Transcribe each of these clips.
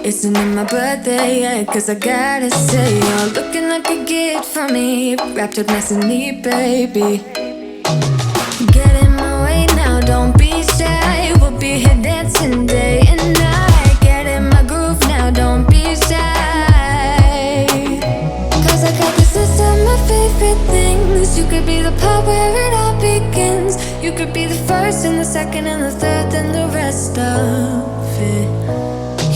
Isn't it my birthday yet? Cause I gotta say, you're looking like a gift from me, wrapped up nice and neat, baby. Get in my way now, don't be shy. We'll be here dancing day and night. Get in my groove now, don't be shy. Cause I got this list of my favorite things. You could be the part where it all begins. You could be the first and the second and the third and the rest of it.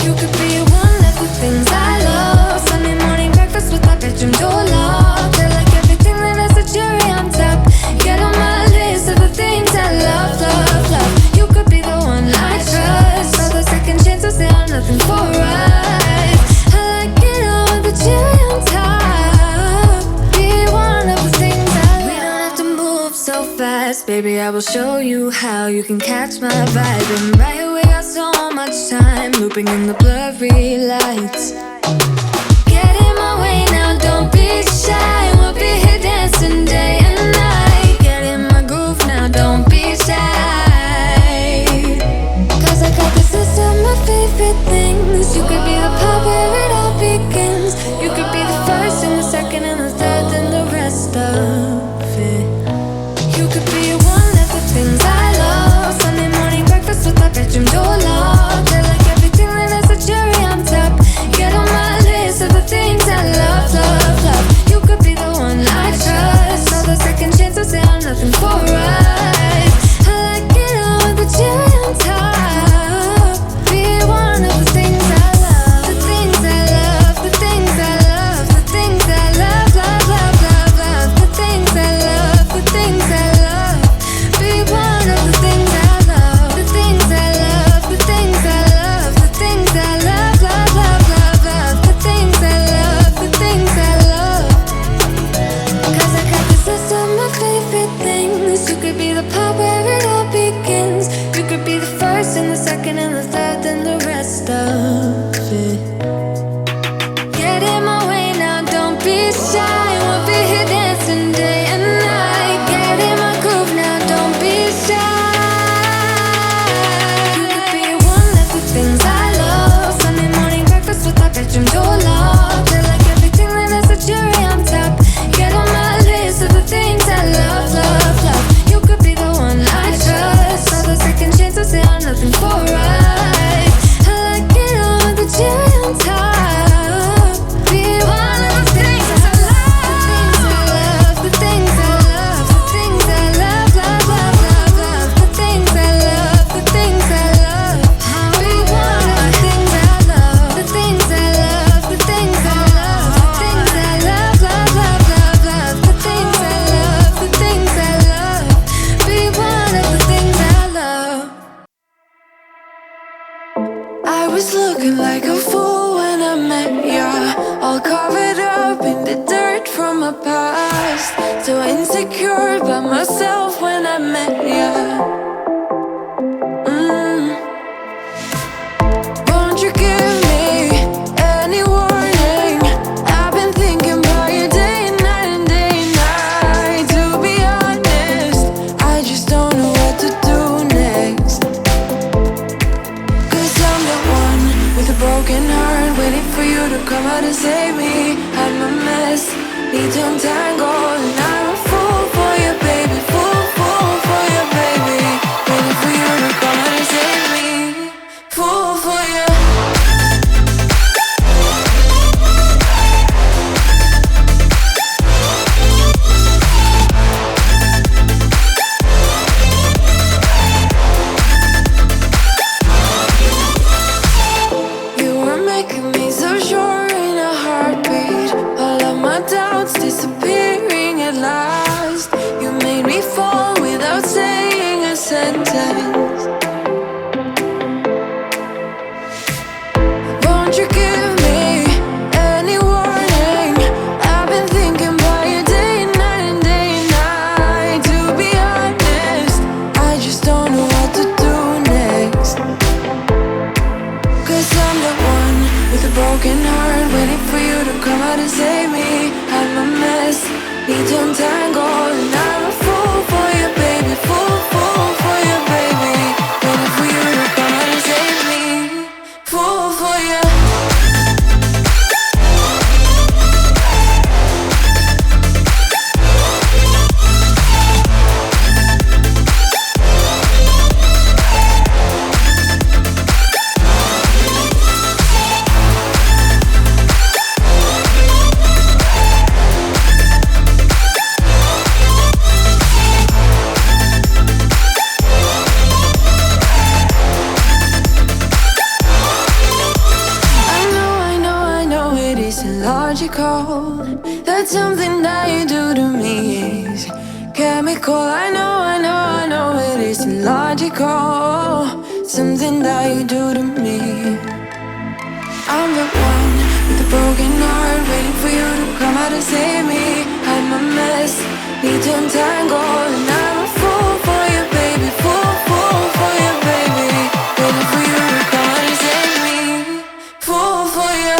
You could be one of the things I love. Sunday morning breakfast with our bedroom door locked. They're like everything that has a cherry on top. Get on my list of the things I love, love, love. You could be the one I trust. All the second chances, they are nothing for us. I like it all with the cherry on top. Be one of the things I love. We don't have to move so fast, baby, I will show you how you can catch my vibe. And right here we got so much time, looping in the blurry lights. Get in my way now, don't be shy. We'll be here dancing day and night. Get in my groove now, don't be shy. Cause I got this list of my favorite things. You could be the part where it all begins. You could be the first and the second and the third and the rest of it. You could be one of the things I love. Sunday morning breakfast with our bedroom door locked. They're like everything that has a cherry on top. Get on my list of the things I love, love, love. You could be the one I trust. All the second chances, they are nothing for us. I like it all with the cherry on top. Be one of the things I love. The things I love, the things I love, the things I love, love, love, love, love. The things I love, the things I love. Be one of the things I love. The things I love, the things I love, the things I love, love, love, love, love. The things I love, the things I love. Cause I got this list of my favorite things. You could be the part where it all begins. You could be the first and the second and the third and the rest of it. Get in my way now, don't be shy. We'll be here dancing day and night. Get in my groove now, don't be shy. You could be one of the things I love. Sunday morning breakfast with our bedroom door locked. They're like everything that has a cherry on top. Get on my list of the things I love, love, love. You could be the one I trust. All the second chances, they are nothing for us. I like it all with the cherry on top. Be one of the things I love. The things I love, the things I love, the things I love, love, love, love, love. The things I love, the things I love. Be one of the things I love. The things I love, the things I love, the things I love, love, love, love, love. The things I love, the things I love. Be one of the things I love. I was looking like a fool when I met ya, all covered up in the dirt from my past. So insecure by myself when I met ya. Won't you give me any warning? I've been thinking about you day and night and day and night. To be honest, I just don't know what to do next. Cause I'm the one with a broken heart, waiting for you to come out and save me. I'm a mess, need to untangle, and I'm a fool for you, baby. Fool, fool for you, baby. Waiting for you to come out and save me. Fool for you. You were making me so sure in a heartbeat. All of my doubts disappearing at last. You made me fall without saying a sentence. Won't you give me any warning? I've been thinking about you day and night and day and night. To be honest, I just don't know what to do next. Cause I'm the one with a broken heart, waiting for you to come out and save me. I'm a mess, need to untangle, and I'm a fool for you, baby. Fool, fool for you, baby. Waiting for you to come out and save me. Fool for you. illogical. That something that you do to me is chemical. I know it is illogical. Something that you do to me. I'm the one with a broken heart, waiting for you to come out and save me. I'm a mess, need to untangle, and I'm a fool for you, baby. Fool for you, baby. Waiting for you to come out and save me. Fool for you.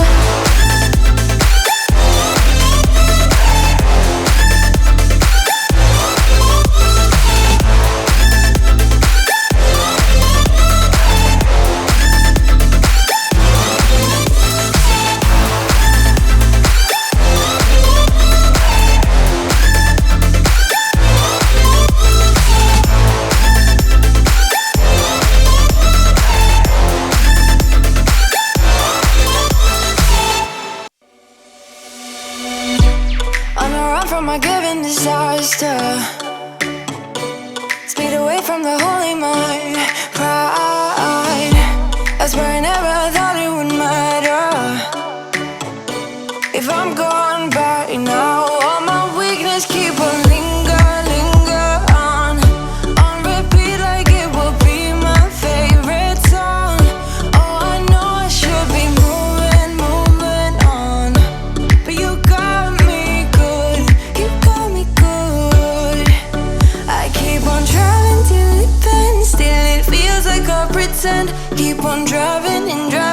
From my given disaster, speed away from the holy mind. Pride, I swear I never thought it would matter if I'm gone by now. All my weakness keep on linger on repeat like it will be my favorite song. Oh, I know I should be moving on, but you got me good. You got me good. I keep on driving till it bends, still it feels like I pretend. Keep on driving and driving.